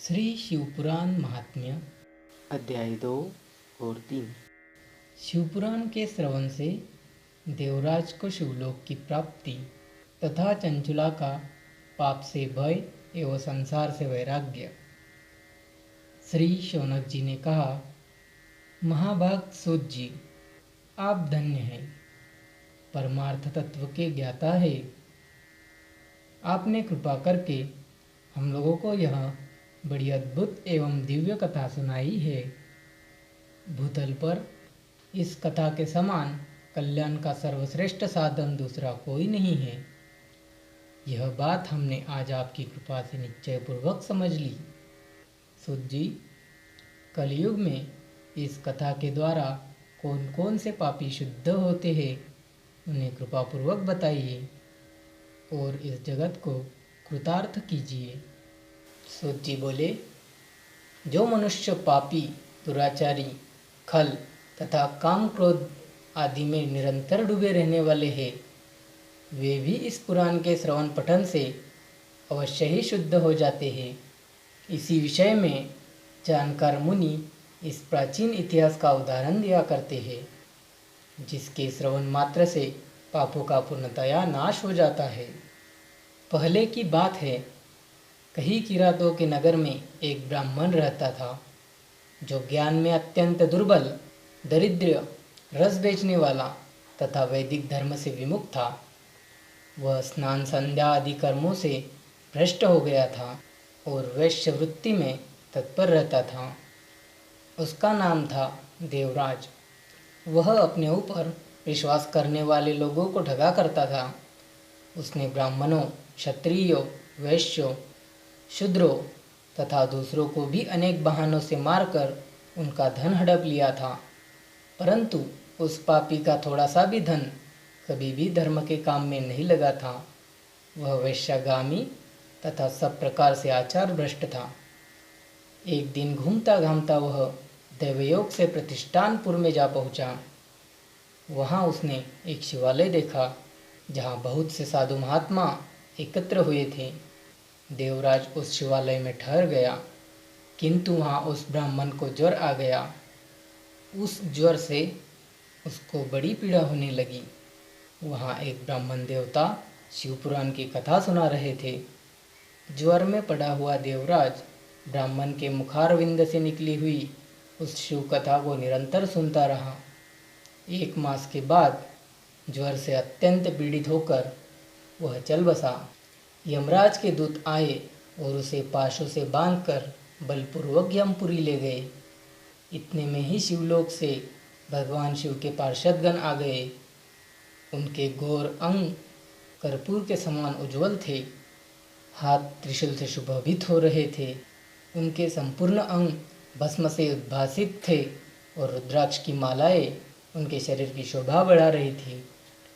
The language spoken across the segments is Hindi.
श्री शिवपुराण महात्म्य अध्याय 2 और 3। शिवपुराण के श्रवण से देवराज को शिवलोक की प्राप्ति तथा चंचुला का पाप से भय एवं संसार से वैराग्य। श्री शौनक जी ने कहा, महाभाग सूत जी, आप धन्य हैं, परमार्थ तत्व के ज्ञाता है। आपने कृपा करके हम लोगों को यह बड़ी अद्भुत एवं दिव्य कथा सुनाई है। भूतल पर इस कथा के समान कल्याण का सर्वश्रेष्ठ साधन दूसरा कोई नहीं है। यह बात हमने आज आपकी कृपा से निश्चय पूर्वक समझ ली। सूत जी, कलयुग में इस कथा के द्वारा कौन कौन से पापी शुद्ध होते हैं, उन्हें कृपा पूर्वक बताइए और इस जगत को कृतार्थ कीजिए। सूत जी बोले, जो मनुष्य पापी, दुराचारी, खल तथा काम क्रोध आदि में निरंतर डूबे रहने वाले हैं, वे भी इस पुराण के श्रवण पठन से अवश्य ही शुद्ध हो जाते हैं। इसी विषय में जानकार मुनि इस प्राचीन इतिहास का उदाहरण दिया करते हैं, जिसके श्रवण मात्र से पापों का पूर्णतया नाश हो जाता है। पहले की बात है, कहीं किरातों के नगर में एक ब्राह्मण रहता था, जो ज्ञान में अत्यंत दुर्बल, दरिद्र, रस बेचने वाला तथा वैदिक धर्म से विमुख था। वह स्नान संध्या आदि कर्मों से भ्रष्ट हो गया था और वैश्य वृत्ति में तत्पर रहता था। उसका नाम था देवराज। वह अपने ऊपर विश्वास करने वाले लोगों को ठगा करता था। उसने ब्राह्मणों, क्षत्रियों, वैश्यों, शूद्रों तथा दूसरों को भी अनेक बहानों से मारकर उनका धन हड़प लिया था, परंतु उस पापी का थोड़ा सा भी धन कभी भी धर्म के काम में नहीं लगा था। वह वैश्यगामी तथा सब प्रकार से आचार भ्रष्ट था। एक दिन घूमता घामता वह दैवयोग से प्रतिष्ठानपुर में जा पहुंचा। वहां उसने एक शिवालय देखा, जहां बहुत से साधु महात्मा एकत्र हुए थे। देवराज उस शिवालय में ठहर गया, किंतु वहाँ उस ब्राह्मण को ज्वर आ गया। उस ज्वर से उसको बड़ी पीड़ा होने लगी। वहाँ एक ब्राह्मण देवता शिवपुराण की कथा सुना रहे थे। ज्वर में पड़ा हुआ देवराज ब्राह्मण के मुखारविंद से निकली हुई उस शिव कथा को निरंतर सुनता रहा। 1 मास के बाद ज्वर से अत्यंत पीड़ित होकर वह चल बसा। यमराज के दूत आए और उसे पाशों से बांधकर बलपूर्वक यमपुरी ले गए। इतने में ही शिवलोक से भगवान शिव के पार्षदगण आ गए। उनके गौर अंग कर्पूर के समान उज्जवल थे, हाथ त्रिशूल से सुशोभित हो रहे थे। उनके संपूर्ण अंग भस्म से उद्भासित थे और रुद्राक्ष की मालाएं उनके शरीर की शोभा बढ़ा रही थी।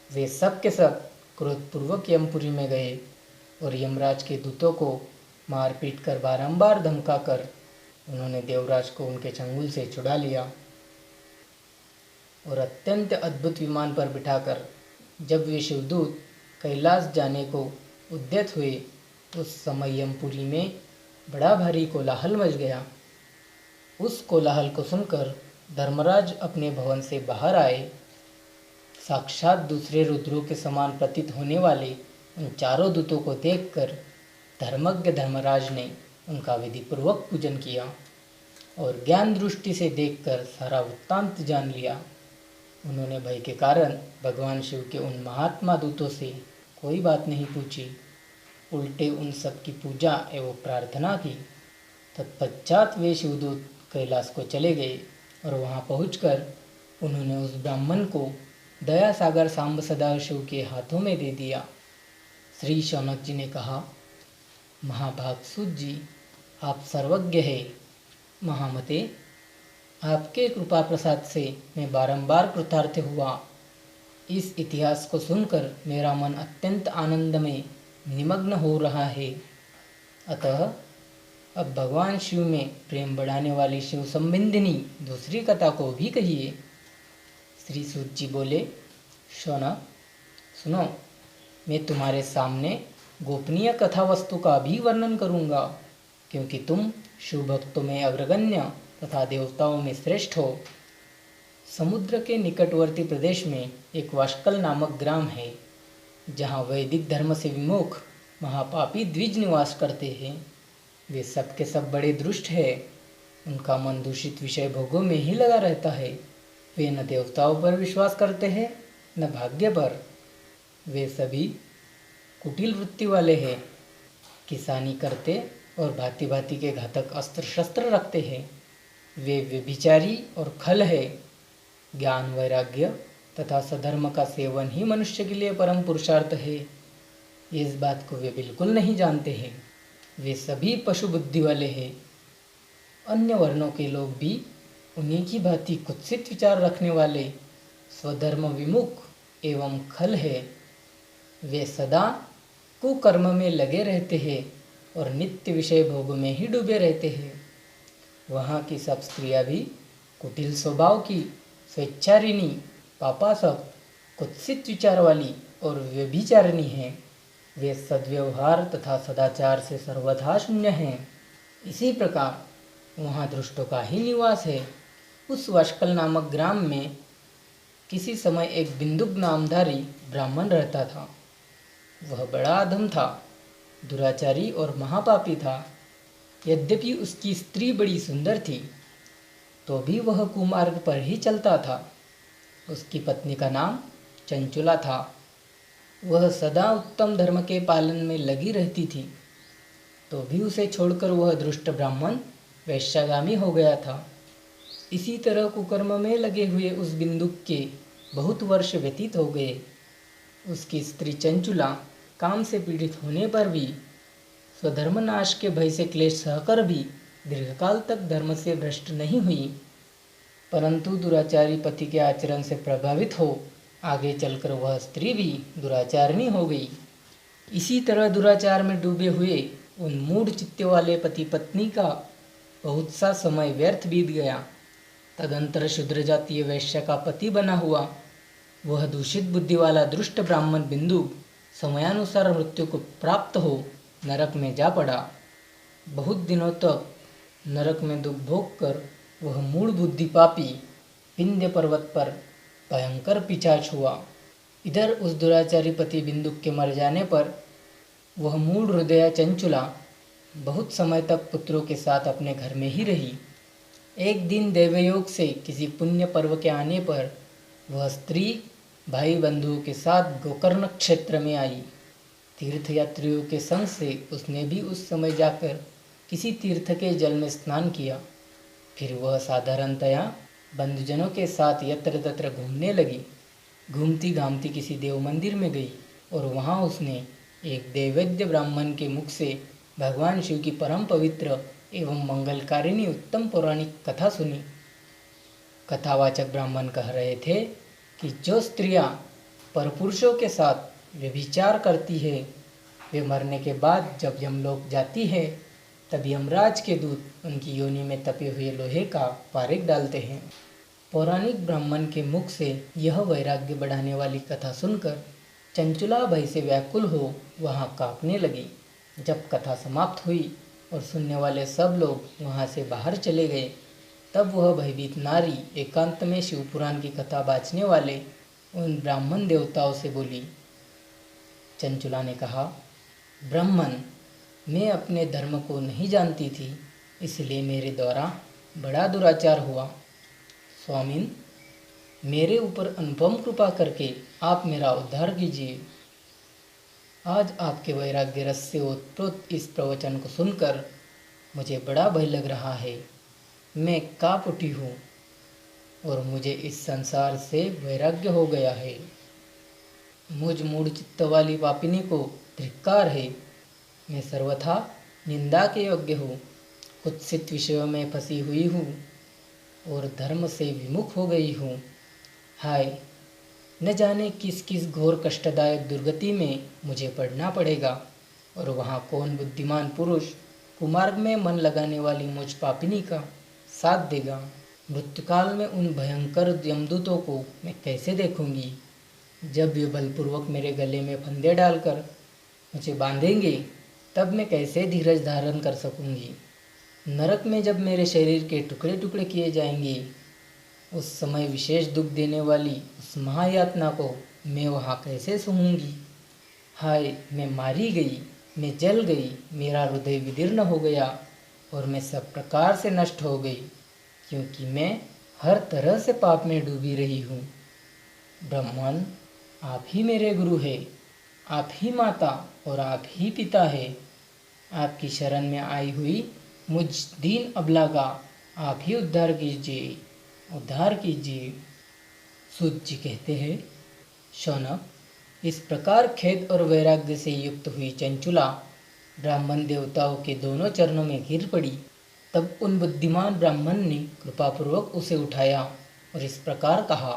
वे सब के सब क्रोधपूर्वक यमपुरी में गए और यमराज के दूतों को मारपीट कर बारंबार धमकाकर उन्होंने देवराज को उनके चंगुल से छुड़ा लिया और अत्यंत अद्भुत विमान पर बिठाकर जब वे शिवदूत कैलाश जाने को उद्यत हुए, उस समय यमपुरी में बड़ा भारी कोलाहल मच गया। उस कोलाहल को सुनकर धर्मराज अपने भवन से बाहर आए। साक्षात दूसरे रुद्रों के समान प्रतीत होने वाले उन चारों दूतों को देखकर धर्मज्ञ धर्मराज ने उनका विधिपूर्वक पूजन किया और ज्ञान दृष्टि से देखकर सारा वृत्तांत जान लिया। उन्होंने भय के कारण भगवान शिव के उन महात्मा दूतों से कोई बात नहीं पूछी, उल्टे उन सब की पूजा एवं प्रार्थना की। तत्पश्चात वे शिवदूत कैलाश को चले गए और वहां पहुंचकर उन्होंने उस ब्राह्मण को दया सागर सांब सदाशिव के हाथों में दे दिया। श्री शौनक जी ने कहा, महाभाग सूत जी, आप सर्वज्ञ हैं। महामते, आपके कृपा प्रसाद से मैं बारंबार कृतार्थ हुआ। इस इतिहास को सुनकर मेरा मन अत्यंत आनंद में निमग्न हो रहा है। अतः अब भगवान शिव में प्रेम बढ़ाने वाली शिव संबंधिनी दूसरी कथा को भी कहिए। श्री सूत जी बोले, शौनक सुनो, मैं तुम्हारे सामने गोपनीय कथा वस्तु का भी वर्णन करूंगा। क्योंकि तुम शिव भक्तों में अग्रगण्य तथा देवताओं में श्रेष्ठ हो। समुद्र के निकटवर्ती प्रदेश में एक वाष्कल नामक ग्राम है, जहाँ वैदिक धर्म से विमुख महापापी द्विज निवास करते हैं। वे सब के सब बड़े दुष्ट हैं। उनका मन दूषित विषय भोगों में ही लगा रहता है। वे न देवताओं पर विश्वास करते हैं न भाग्य पर। वे सभी कुटिल वृत्ति वाले हैं, किसानी करते और भांति भांति के घातक अस्त्र शस्त्र रखते हैं। वे व्यभिचारी और खल है। ज्ञान वैराग्य तथा सधर्म का सेवन ही मनुष्य के लिए परम पुरुषार्थ है, इस बात को वे बिल्कुल नहीं जानते हैं। वे सभी पशु बुद्धि वाले हैं। अन्य वर्णों के लोग भी उन्हीं की भांति कुत्सित विचार रखने वाले स्वधर्म विमुख एवं खल है। वे सदा कुकर्म में लगे रहते हैं और नित्य विषय भोग में ही डूबे रहते हैं। वहाँ की सब स्त्रियाँ भी कुटिल स्वभाव की, स्वेच्छारिणी, पापासक, कुत्सित विचार वाली और व्यभिचारिणी हैं। वे सद्व्यवहार तथा सदाचार से सर्वथा शून्य हैं। इसी प्रकार वहाँ दुष्टों का ही निवास है। उस वाष्कल नामक ग्राम में किसी समय एक बिंदुक नामधारी ब्राह्मण रहता था। वह बड़ा अधम था, दुराचारी और महापापी था। यद्यपि उसकी स्त्री बड़ी सुंदर थी, तो भी वह कुमार्ग पर ही चलता था। उसकी पत्नी का नाम चंचुला था। वह सदा उत्तम धर्म के पालन में लगी रहती थी, तो भी उसे छोड़कर वह दुष्ट ब्राह्मण वैश्यागामी हो गया था। इसी तरह कुकर्म में लगे हुए उस बिंदुक के बहुत वर्ष व्यतीत हो गए। उसकी स्त्री चंचुला काम से पीड़ित होने पर भी, स्वधर्मनाश के भय से क्लेश सहकर भी दीर्घकाल तक धर्म से भ्रष्ट नहीं हुई, परंतु दुराचारी पति के आचरण से प्रभावित हो आगे चलकर वह स्त्री भी दुराचारिणी हो गई। इसी तरह दुराचार में डूबे हुए उन मूढ़ चित्ते वाले पति पत्नी का बहुत सा समय व्यर्थ बीत गया। तदंतर शूद्र जातीय वैश्य का पति बना हुआ वह दूषित बुद्धि वाला दुष्ट ब्राह्मण बिंदु समयानुसार मृत्यु को प्राप्त हो नरक में जा पड़ा। बहुत दिनों तक नरक में दुख भोग कर वह मूढ़ बुद्धि पापी विंध्य पर्वत पर भयंकर पिशाच हुआ। इधर उस दुराचारी पति बिंदुक के मर जाने पर वह मूढ़ हृदय चंचुला बहुत समय तक पुत्रों के साथ अपने घर में ही रही। एक दिन देवयोग से किसी पुण्य पर्व के आने पर वह स्त्री भाई बंधुओं के साथ गोकर्ण क्षेत्र में आई। तीर्थयात्रियों के संग से उसने भी उस समय जाकर किसी तीर्थ के जल में स्नान किया। फिर वह साधारणतया बंधुजनों के साथ यत्र तत्र घूमने लगी। घूमती घामती किसी देव मंदिर में गई और वहाँ उसने एक देवैद्य ब्राह्मण के मुख से भगवान शिव की परम पवित्र एवं मंगलकारिणी उत्तम पौराणिक कथा सुनी। कथावाचक ब्राह्मण कह रहे थे कि जो स्त्रियां परपुरुषों के साथ व्यभिचार करती है, वे मरने के बाद जब यमलोक जाती है, तब यमराज के दूत उनकी योनि में तपे हुए लोहे का पारेख डालते हैं। पौराणिक ब्राह्मण के मुख से यह वैराग्य बढ़ाने वाली कथा सुनकर चंचुला भय से व्याकुल हो वहाँ कांपने लगी। जब कथा समाप्त हुई और सुनने वाले सब लोग वहाँ से बाहर चले गए, तब वह भयभीत नारी एकांत में शिवपुराण की कथा बाँचने वाले उन ब्राह्मण देवताओं से बोली। चंचुला ने कहा, ब्राह्मण, मैं अपने धर्म को नहीं जानती थी, इसलिए मेरे द्वारा बड़ा दुराचार हुआ। स्वामिन, मेरे ऊपर अनुपम कृपा करके आप मेरा उद्धार कीजिए। आज आपके वैराग्य रस से ओतप्रोत इस प्रवचन को सुनकर मुझे बड़ा भय लग रहा है। मैं काँप उठी हूँ और मुझे इस संसार से वैराग्य हो गया है। मुझ मूढ़ चित्त वाली पापिनी को धिक्कार है। मैं सर्वथा निंदा के योग्य हूँ, कुत्सित विषयों में फंसी हुई हूँ और धर्म से विमुख हो गई हूँ। हाय, न जाने किस किस घोर कष्टदायक दुर्गति में मुझे पड़ना पड़ेगा और वहाँ कौन बुद्धिमान पुरुष कुमार्ग में मन लगाने वाली मुझ पापिनी का साथ देगा। मृत्युकाल में उन भयंकर यमदूतों को मैं कैसे देखूंगी, जब वे बलपूर्वक मेरे गले में फंदे डालकर मुझे बांधेंगे तब मैं कैसे धीरज धारण कर सकूंगी। नरक में जब मेरे शरीर के टुकड़े टुकड़े किए जाएंगे, उस समय विशेष दुख देने वाली उस महायातना को मैं वहाँ कैसे सहूँगी। हाय, मैं मारी गई, मैं जल गई, मेरा हृदय विदीर्ण हो गया और मैं सब प्रकार से नष्ट हो गई, क्योंकि मैं हर तरह से पाप में डूबी रही हूँ। ब्राह्मण, आप ही मेरे गुरु है, आप ही माता और आप ही पिता है। आपकी शरण में आई हुई मुझ दीन अबला का आप ही उद्धार कीजिए, उद्धार कीजिए। सूत जी कहते हैं, शौनक, इस प्रकार खेद और वैराग्य से युक्त हुई चंचुला ब्राह्मण देवताओं के दोनों चरणों में गिर पड़ी। तब उन बुद्धिमान ब्राह्मण ने कृपापूर्वक उसे उठाया और इस प्रकार कहा,